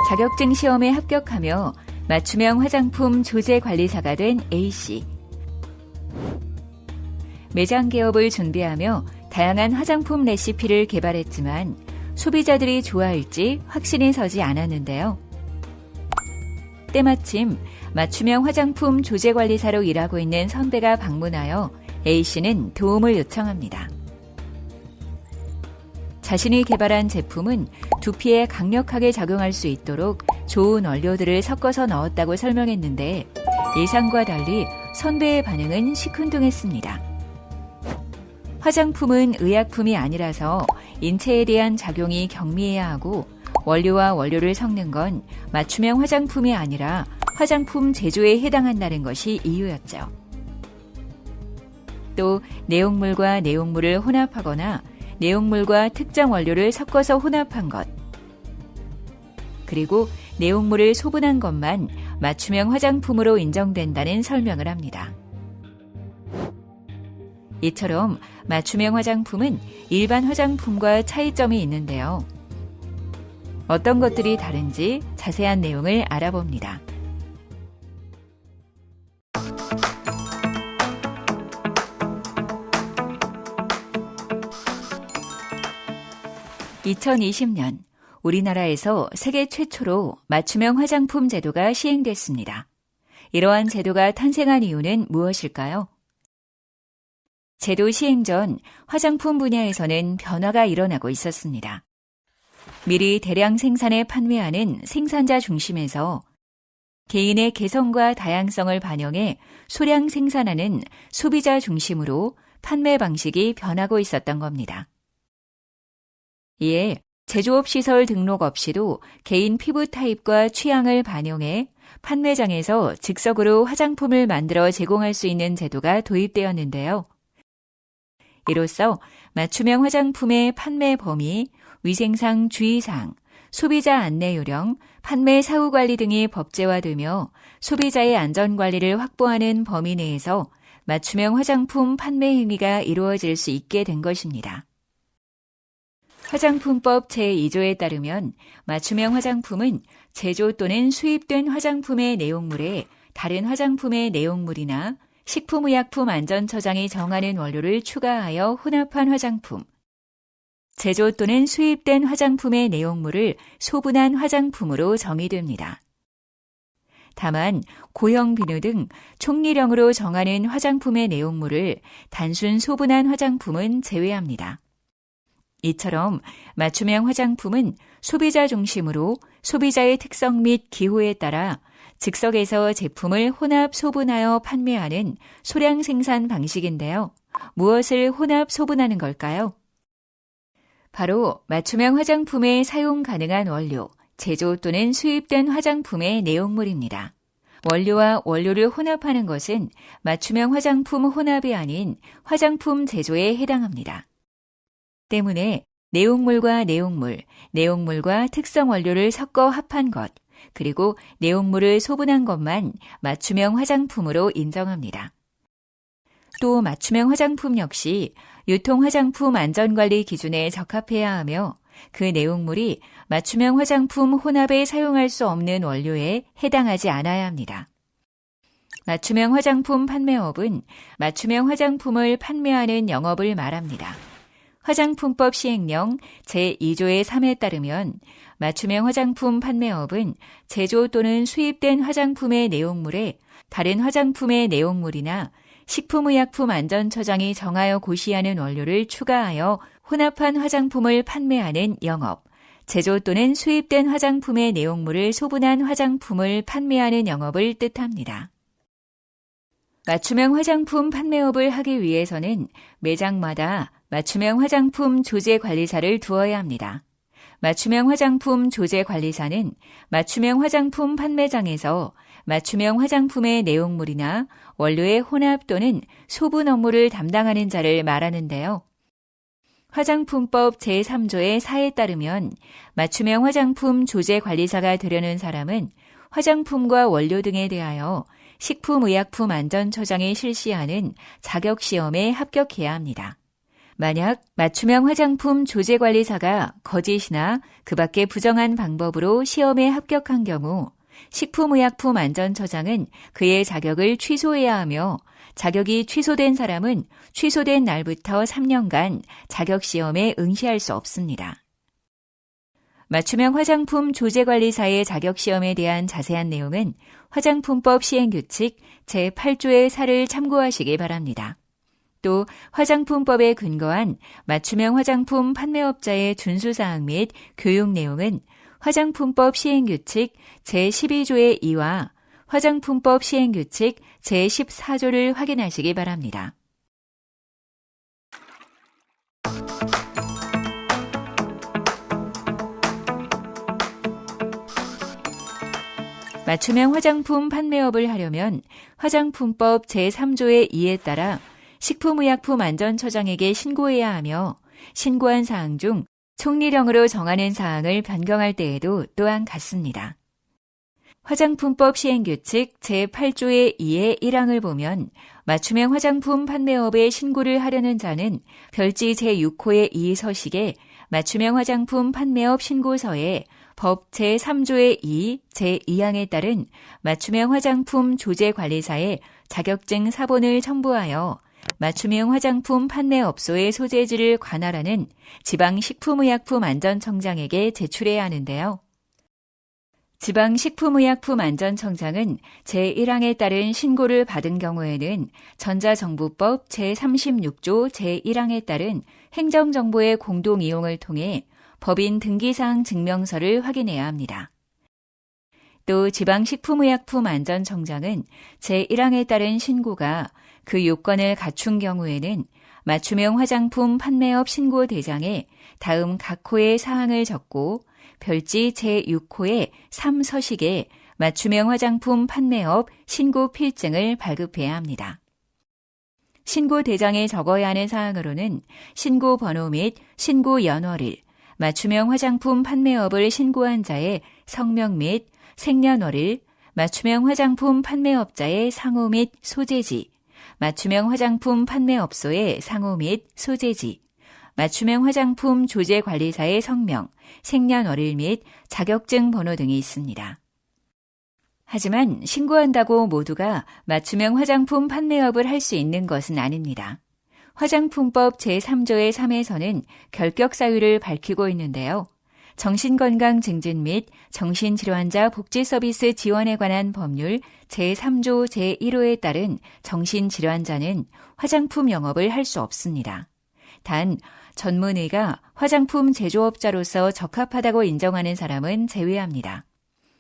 자격증 시험에 합격하며 맞춤형 화장품 조제 관리사가 된 A씨. 매장 개업을 준비하며 다양한 화장품 레시피를 개발했지만 소비자들이 좋아할지 확신이 서지 않았는데요. 때마침 맞춤형 화장품 조제 관리사로 일하고 있는 선배가 방문하여 A씨는 도움을 요청합니다. 자신이 개발한 제품은 두피에 강력하게 작용할 수 있도록 좋은 원료들을 섞어서 넣었다고 설명했는데 예상과 달리 선배의 반응은 시큰둥했습니다. 화장품은 의약품이 아니라서 인체에 대한 작용이 경미해야 하고 원료와 원료를 섞는 건 맞춤형 화장품이 아니라 화장품 제조에 해당한다는 것이 이유였죠. 또 내용물과 내용물을 혼합하거나 내용물과 특정 원료를 섞어서 혼합한 것, 그리고 내용물을 소분한 것만 맞춤형 화장품으로 인정된다는 설명을 합니다. 이처럼 맞춤형 화장품은 일반 화장품과 차이점이 있는데요. 어떤 것들이 다른지 자세한 내용을 알아봅니다. (2020년) 우리나라에서 세계 최초로 맞춤형 화장품 제도가 시행됐습니다. 이러한 제도가 탄생한 이유는 무엇일까요? 제도 시행 전 화장품 분야에서는 변화가 일어나고 있었습니다. 미리 대량 생산해 판매하는 생산자 중심에서 개인의 개성과 다양성을 반영해 소량 생산하는 소비자 중심으로 판매 방식이 변하고 있었던 겁니다. 이에 제조업 시설 등록 없이도 개인 피부 타입과 취향을 반영해 판매장에서 즉석으로 화장품을 만들어 제공할 수 있는 제도가 도입되었는데요. 이로써 맞춤형 화장품의 판매 범위, 위생상 주의사항, 소비자 안내 요령, 판매 사후 관리 등이 법제화되며 소비자의 안전관리를 확보하는 범위 내에서 맞춤형 화장품 판매 행위가 이루어질 수 있게 된 것입니다. 화장품법 제2조에 따르면 맞춤형 화장품은 제조 또는 수입된 화장품의 내용물에 다른 화장품의 내용물이나 식품의약품안전처장이 정하는 원료를 추가하여 혼합한 화장품, 제조 또는 수입된 화장품의 내용물을 소분한 화장품으로 정의됩니다. 다만 고형 비누 등 총리령으로 정하는 화장품의 내용물을 단순 소분한 화장품은 제외합니다. 이처럼 맞춤형 화장품은 소비자 중심으로 소비자의 특성 및 기호에 따라 즉석에서 제품을 혼합 소분하여 판매하는 소량 생산 방식인데요. 무엇을 혼합 소분하는 걸까요? 바로 맞춤형 화장품에 사용 가능한 원료, 제조 또는 수입된 화장품의 내용물입니다. 원료와 원료를 혼합하는 것은 맞춤형 화장품 혼합이 아닌 화장품 제조에 해당합니다. 때문에 내용물과 내용물, 내용물과 특성 원료를 섞어 합한 것, 그리고 내용물을 소분한 것만 맞춤형 화장품으로 인정합니다. 또 맞춤형 화장품 역시 유통 화장품 안전관리 기준에 적합해야 하며 그 내용물이 맞춤형 화장품 혼합에 사용할 수 없는 원료에 해당하지 않아야 합니다. 맞춤형 화장품 판매업은 맞춤형 화장품을 판매하는 영업을 말합니다. 화장품법 시행령 제2조의 3에 따르면 맞춤형 화장품 판매업은 제조 또는 수입된 화장품의 내용물에 다른 화장품의 내용물이나 식품의약품안전처장이 정하여 고시하는 원료를 추가하여 혼합한 화장품을 판매하는 영업, 제조 또는 수입된 화장품의 내용물을 소분한 화장품을 판매하는 영업을 뜻합니다. 맞춤형 화장품 판매업을 하기 위해서는 매장마다 맞춤형 화장품 조제 관리사를 두어야 합니다. 맞춤형 화장품 조제 관리사는 맞춤형 화장품 판매장에서 맞춤형 화장품의 내용물이나 원료의 혼합 또는 소분 업무를 담당하는 자를 말하는데요. 화장품법 제3조의 4에 따르면 맞춤형 화장품 조제 관리사가 되려는 사람은 화장품과 원료 등에 대하여 식품의약품안전처장이 실시하는 자격시험에 합격해야 합니다. 만약 맞춤형 화장품 조제관리사가 거짓이나 그 밖의 부정한 방법으로 시험에 합격한 경우 식품의약품안전처장은 그의 자격을 취소해야 하며 자격이 취소된 사람은 취소된 날부터 3년간 자격시험에 응시할 수 없습니다. 맞춤형 화장품 조제관리사의 자격시험에 대한 자세한 내용은 화장품법 시행규칙 제8조의 4를 참고하시기 바랍니다. 또 화장품법에 근거한 맞춤형 화장품 판매업자의 준수사항 및 교육 내용은 화장품법 시행규칙 제12조의 2와 화장품법 시행규칙 제14조를 확인하시기 바랍니다. 맞춤형 화장품 판매업을 하려면 화장품법 제3조의 2에 따라 식품의약품안전처장에게 신고해야 하며 신고한 사항 중 총리령으로 정하는 사항을 변경할 때에도 또한 같습니다. 화장품법 시행규칙 제8조의 2의 1항을 보면 맞춤형 화장품 판매업에 신고를 하려는 자는 별지 제6호의 2 서식에 맞춤형 화장품 판매업 신고서에 법 제3조의 2, 제2항에 따른 맞춤형 화장품 조제관리사의 자격증 사본을 첨부하여 맞춤형 화장품 판매업소의 소재지를 관할하는 지방식품의약품안전청장에게 제출해야 하는데요. 지방식품의약품안전청장은 제1항에 따른 신고를 받은 경우에는 전자정보법 제36조 제1항에 따른 행정정보의 공동이용을 통해 법인 등기사항 증명서를 확인해야 합니다. 또 지방식품의약품안전청장은 제1항에 따른 신고가 그 요건을 갖춘 경우에는 맞춤형 화장품 판매업 신고 대장에 다음 각 호의 사항을 적고 별지 제6호의 3서식에 맞춤형 화장품 판매업 신고 필증을 발급해야 합니다. 신고 대장에 적어야 하는 사항으로는 신고 번호 및 신고 연월일, 맞춤형 화장품 판매업을 신고한 자의 성명 및 생년월일, 맞춤형 화장품 판매업자의 상호 및 소재지, 맞춤형 화장품 판매업소의 상호 및 소재지, 맞춤형 화장품 조제관리사의 성명, 생년월일 및 자격증 번호 등이 있습니다. 하지만 신고한다고 모두가 맞춤형 화장품 판매업을 할 수 있는 것은 아닙니다. 화장품법 제3조의 3에서는 결격 사유를 밝히고 있는데요. 정신건강 증진 및 정신질환자 복지서비스 지원에 관한 법률 제3조 제1호에 따른 정신질환자는 화장품 영업을 할 수 없습니다. 단, 전문의가 화장품 제조업자로서 적합하다고 인정하는 사람은 제외합니다.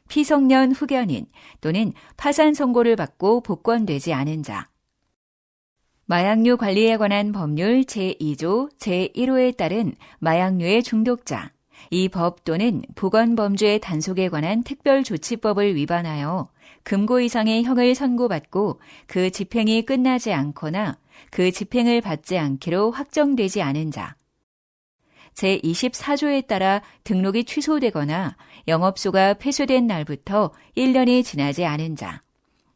피성년 후견인 또는 파산 선고를 받고 복권되지 않은 자, 마약류 관리에 관한 법률 제2조 제1호에 따른 마약류의 중독자, 이 법 또는 보건범죄 단속에 관한 특별조치법을 위반하여 금고 이상의 형을 선고받고 그 집행이 끝나지 않거나 그 집행을 받지 않기로 확정되지 않은 자, 제24조에 따라 등록이 취소되거나 영업소가 폐쇄된 날부터 1년이 지나지 않은 자,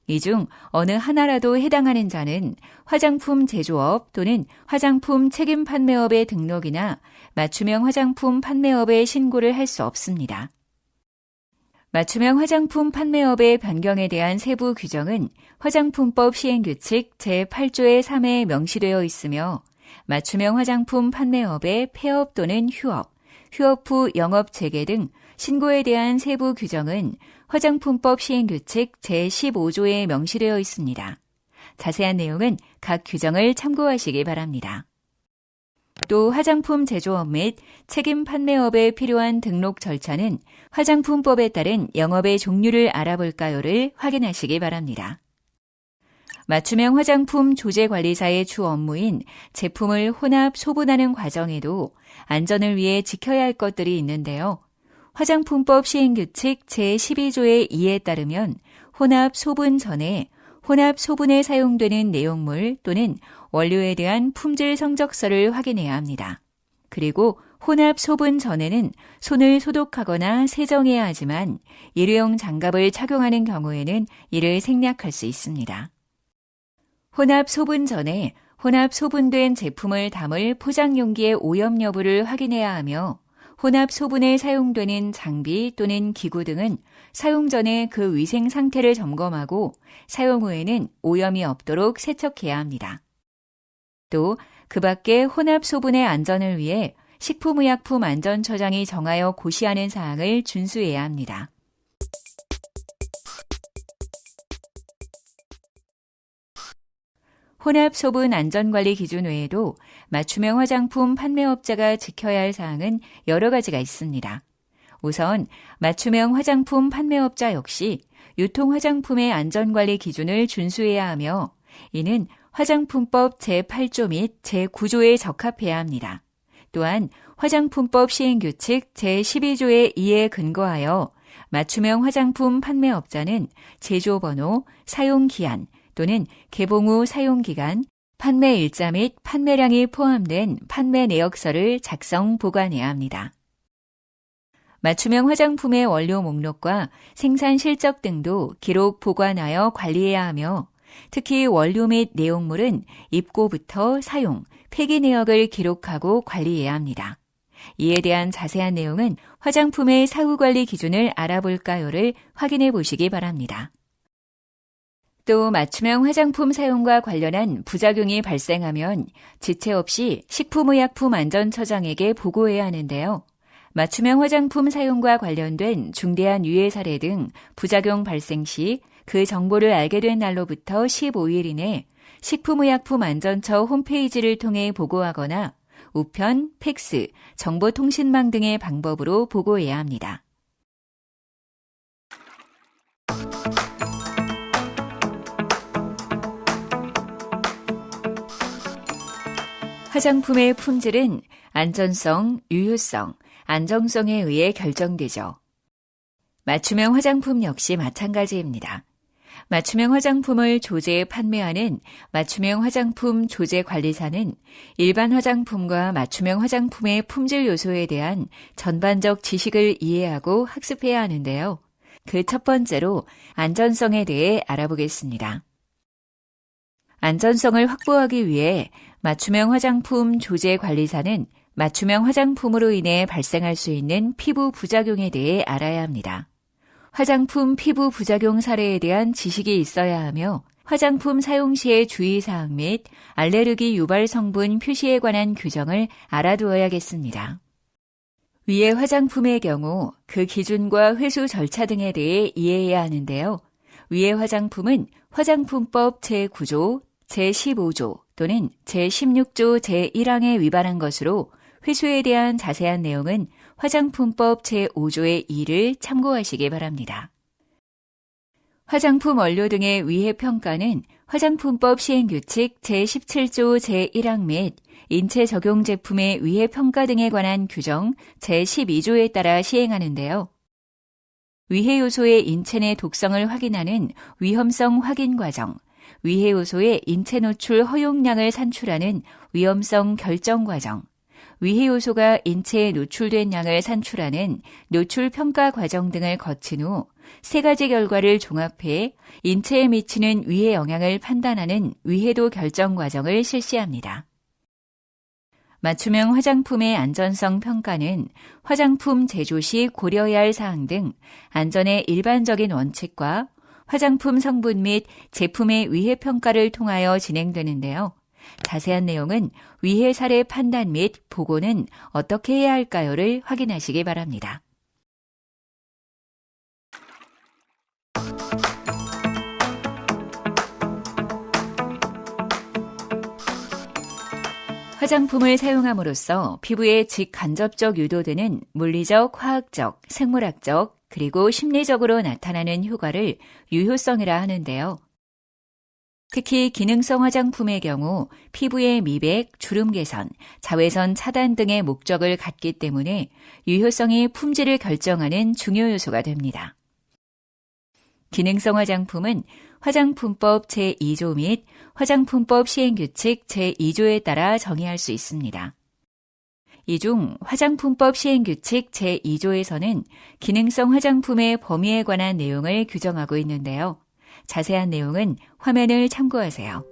이 중 어느 하나라도 해당하는 자는 화장품 제조업 또는 화장품 책임 판매업의 등록이나 맞춤형 화장품 판매업에 신고를 할 수 없습니다. 맞춤형 화장품 판매업의 변경에 대한 세부 규정은 화장품법 시행규칙 제8조의 3에 명시되어 있으며 맞춤형 화장품 판매업의 폐업 또는 휴업, 휴업 후 영업 재개 등 신고에 대한 세부 규정은 화장품법 시행규칙 제15조에 명시되어 있습니다. 자세한 내용은 각 규정을 참고하시기 바랍니다. 또 화장품 제조업 및 책임 판매업에 필요한 등록 절차는 화장품법에 따른 영업의 종류를 알아볼까요를 확인하시기 바랍니다. 맞춤형 화장품 조제관리사의 주 업무인 제품을 혼합 소분하는 과정에도 안전을 위해 지켜야 할 것들이 있는데요. 화장품법 시행규칙 제12조의 2에 따르면 혼합 소분 전에 혼합 소분에 사용되는 내용물 또는 원료에 대한 품질 성적서를 확인해야 합니다. 그리고 혼합 소분 전에는 손을 소독하거나 세정해야 하지만 일회용 장갑을 착용하는 경우에는 이를 생략할 수 있습니다. 혼합 소분 전에 혼합 소분된 제품을 담을 포장 용기의 오염 여부를 확인해야 하며 혼합 소분에 사용되는 장비 또는 기구 등은 사용 전에 그 위생 상태를 점검하고 사용 후에는 오염이 없도록 세척해야 합니다. 또 그 밖에 혼합 소분의 안전을 위해 식품의약품안전처장이 정하여 고시하는 사항을 준수해야 합니다. 혼합 소분 안전관리 기준 외에도 맞춤형 화장품 판매업자가 지켜야 할 사항은 여러 가지가 있습니다. 우선 맞춤형 화장품 판매업자 역시 유통 화장품의 안전관리 기준을 준수해야 하며 이는 화장품법 제8조 및 제9조에 적합해야 합니다. 또한 화장품법 시행규칙 제12조의 2에 근거하여 맞춤형 화장품 판매업자는 제조번호, 사용기한 또는 개봉 후 사용기간, 판매 일자 및 판매량이 포함된 판매 내역서를 작성 보관해야 합니다. 맞춤형 화장품의 원료 목록과 생산 실적 등도 기록 보관하여 관리해야 하며 특히 원료 및 내용물은 입고부터 사용, 폐기 내역을 기록하고 관리해야 합니다. 이에 대한 자세한 내용은 화장품의 사후관리 기준을 알아볼까요를 확인해 보시기 바랍니다. 또 맞춤형 화장품 사용과 관련한 부작용이 발생하면 지체 없이 식품의약품안전처장에게 보고해야 하는데요. 맞춤형 화장품 사용과 관련된 중대한 유해 사례 등 부작용 발생 시 그 정보를 알게 된 날로부터 15일 이내 식품의약품안전처 홈페이지를 통해 보고하거나 우편, 팩스, 정보통신망 등의 방법으로 보고해야 합니다. 화장품의 품질은 안전성, 유효성, 안정성에 의해 결정되죠. 맞춤형 화장품 역시 마찬가지입니다. 맞춤형 화장품을 조제해 판매하는 맞춤형 화장품 조제관리사는 일반 화장품과 맞춤형 화장품의 품질 요소에 대한 전반적 지식을 이해하고 학습해야 하는데요. 그 첫 번째로 안전성에 대해 알아보겠습니다. 안전성을 확보하기 위해 맞춤형 화장품 조제관리사는 맞춤형 화장품으로 인해 발생할 수 있는 피부 부작용에 대해 알아야 합니다. 화장품 피부 부작용 사례에 대한 지식이 있어야 하며 화장품 사용 시의 주의사항 및 알레르기 유발 성분 표시에 관한 규정을 알아두어야겠습니다. 위의 화장품의 경우 그 기준과 회수 절차 등에 대해 이해해야 하는데요. 위의 화장품은 화장품법 제9조, 제15조 또는 제16조 제1항에 위반한 것으로 회수에 대한 자세한 내용은 화장품법 제5조의 2를 참고하시기 바랍니다. 화장품 원료 등의 위해 평가는 화장품법 시행규칙 제17조 제1항 및 인체 적용 제품의 위해 평가 등에 관한 규정 제12조에 따라 시행하는데요. 위해 요소의 인체 내 독성을 확인하는 위험성 확인 과정, 위해 요소의 인체 노출 허용량을 산출하는 위험성 결정 과정, 위해 요소가 인체에 노출된 양을 산출하는 노출 평가 과정 등을 거친 후 세 가지 결과를 종합해 인체에 미치는 위해 영향을 판단하는 위해도 결정 과정을 실시합니다. 맞춤형 화장품의 안전성 평가는 화장품 제조 시 고려해야 할 사항 등 안전의 일반적인 원칙과 화장품 성분 및 제품의 위해 평가를 통하여 진행되는데요. 자세한 내용은 위해 사례 판단 및 보고는 어떻게 해야 할까요를 확인하시기 바랍니다. 화장품을 사용함으로써 피부에 직간접적 유도되는 물리적, 화학적, 생물학적, 그리고 심리적으로 나타나는 효과를 유효성이라 하는데요. 특히 기능성 화장품의 경우 피부의 미백, 주름 개선, 자외선 차단 등의 목적을 갖기 때문에 유효성이 품질을 결정하는 중요 요소가 됩니다. 기능성 화장품은 화장품법 제2조 및 화장품법 시행규칙 제2조에 따라 정의할 수 있습니다. 이 중 화장품법 시행규칙 제2조에서는 기능성 화장품의 범위에 관한 내용을 규정하고 있는데요. 자세한 내용은 화면을 참고하세요.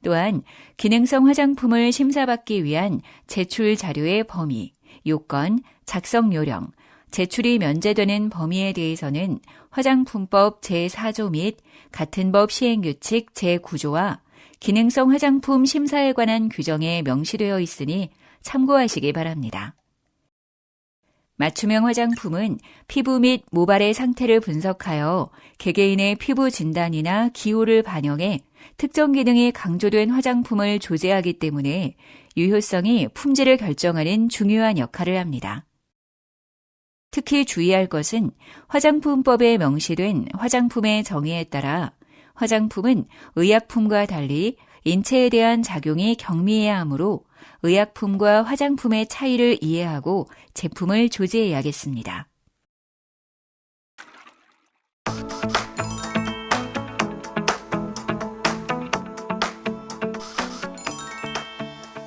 또한 기능성 화장품을 심사받기 위한 제출 자료의 범위, 요건, 작성 요령, 제출이 면제되는 범위에 대해서는 화장품법 제4조 및 같은 법 시행규칙 제9조와 기능성 화장품 심사에 관한 규정에 명시되어 있으니 참고하시기 바랍니다. 맞춤형 화장품은 피부 및 모발의 상태를 분석하여 개개인의 피부 진단이나 기호를 반영해 특정 기능이 강조된 화장품을 조제하기 때문에 유효성이 품질을 결정하는 중요한 역할을 합니다. 특히 주의할 것은 화장품법에 명시된 화장품의 정의에 따라 화장품은 의약품과 달리 인체에 대한 작용이 경미해야 하므로 의약품과 화장품의 차이를 이해하고 제품을 조제해야겠습니다.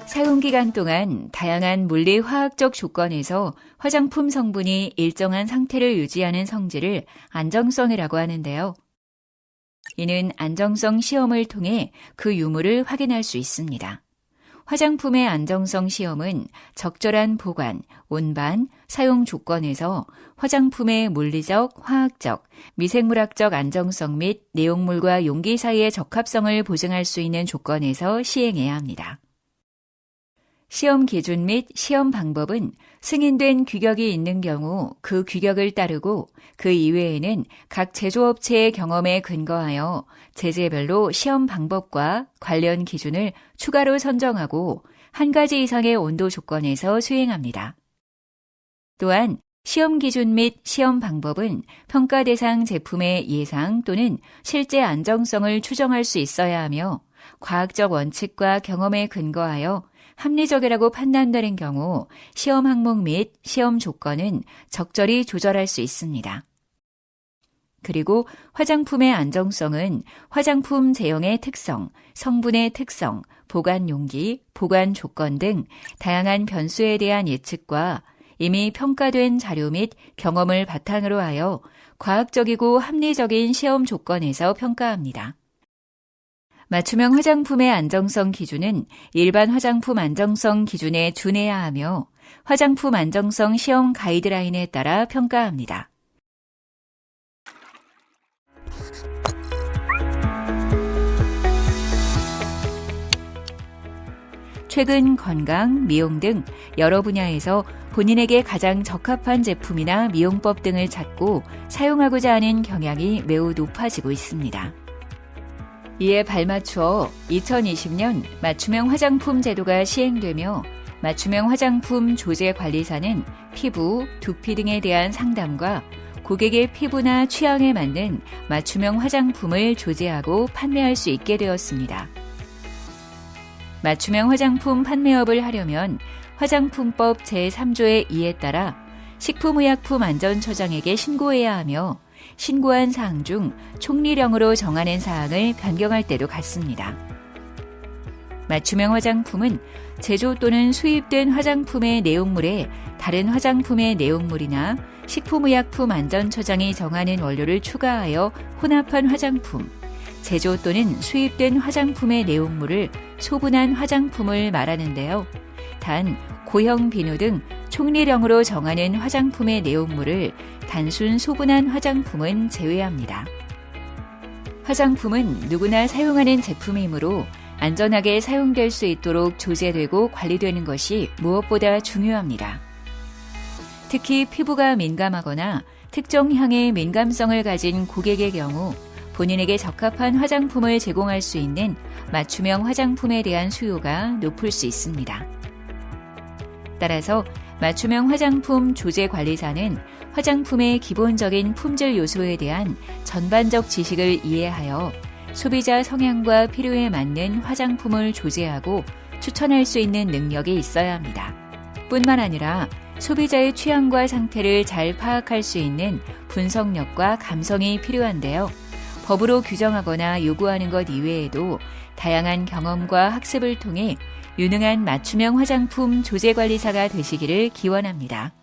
사용기간 동안 다양한 물리 화학적 조건에서 화장품 성분이 일정한 상태를 유지하는 성질을 안정성이라고 하는데요. 이는 안정성 시험을 통해 그 유무를 확인할 수 있습니다. 화장품의 안정성 시험은 적절한 보관, 운반, 사용 조건에서 화장품의 물리적, 화학적, 미생물학적 안정성 및 내용물과 용기 사이의 적합성을 보증할 수 있는 조건에서 시행해야 합니다. 시험 기준 및 시험 방법은 승인된 규격이 있는 경우 그 규격을 따르고 그 이외에는 각 제조업체의 경험에 근거하여 제재별로 시험 방법과 관련 기준을 추가로 선정하고 한 가지 이상의 온도 조건에서 수행합니다. 또한 시험 기준 및 시험 방법은 평가 대상 제품의 예상 또는 실제 안정성을 추정할 수 있어야 하며 과학적 원칙과 경험에 근거하여 합리적이라고 판단되는 경우 시험 항목 및 시험 조건은 적절히 조절할 수 있습니다. 그리고 화장품의 안정성은 화장품 제형의 특성, 성분의 특성, 보관 용기, 보관 조건 등 다양한 변수에 대한 예측과 이미 평가된 자료 및 경험을 바탕으로 하여 과학적이고 합리적인 시험 조건에서 평가합니다. 맞춤형 화장품의 안정성 기준은 일반 화장품 안정성 기준에 준해야 하며 화장품 안정성 시험 가이드라인에 따라 평가합니다. 최근 건강, 미용 등 여러 분야에서 본인에게 가장 적합한 제품이나 미용법 등을 찾고 사용하고자 하는 경향이 매우 높아지고 있습니다. 이에 발맞추어 2020년 맞춤형 화장품 제도가 시행되며 맞춤형 화장품 조제관리사는 피부, 두피 등에 대한 상담과 고객의 피부나 취향에 맞는 맞춤형 화장품을 조제하고 판매할 수 있게 되었습니다. 맞춤형 화장품 판매업을 하려면 화장품법 제3조의 2에 따라 식품의약품안전처장에게 신고해야 하며 신고한 사항 중 총리령으로 정하는 사항을 변경할 때도 같습니다. 맞춤형 화장품은 제조 또는 수입된 화장품의 내용물에 다른 화장품의 내용물이나 식품의약품안전처장이 정하는 원료를 추가하여 혼합한 화장품, 제조 또는 수입된 화장품의 내용물을 소분한 화장품을 말하는데요. 단, 고형 비누 등 총리령으로 정하는 화장품의 내용물을 단순 소분한 화장품은 제외합니다. 화장품은 누구나 사용하는 제품이므로 안전하게 사용될 수 있도록 조제되고 관리되는 것이 무엇보다 중요합니다. 특히 피부가 민감하거나 특정 향에 민감성을 가진 고객의 경우 본인에게 적합한 화장품을 제공할 수 있는 맞춤형 화장품에 대한 수요가 높을 수 있습니다. 따라서 맞춤형 화장품 조제관리사는 화장품의 기본적인 품질 요소에 대한 전반적 지식을 이해하여 소비자 성향과 필요에 맞는 화장품을 조제하고 추천할 수 있는 능력이 있어야 합니다. 뿐만 아니라 소비자의 취향과 상태를 잘 파악할 수 있는 분석력과 감성이 필요한데요. 법으로 규정하거나 요구하는 것 이외에도 다양한 경험과 학습을 통해 유능한 맞춤형 화장품 조제관리사가 되시기를 기원합니다.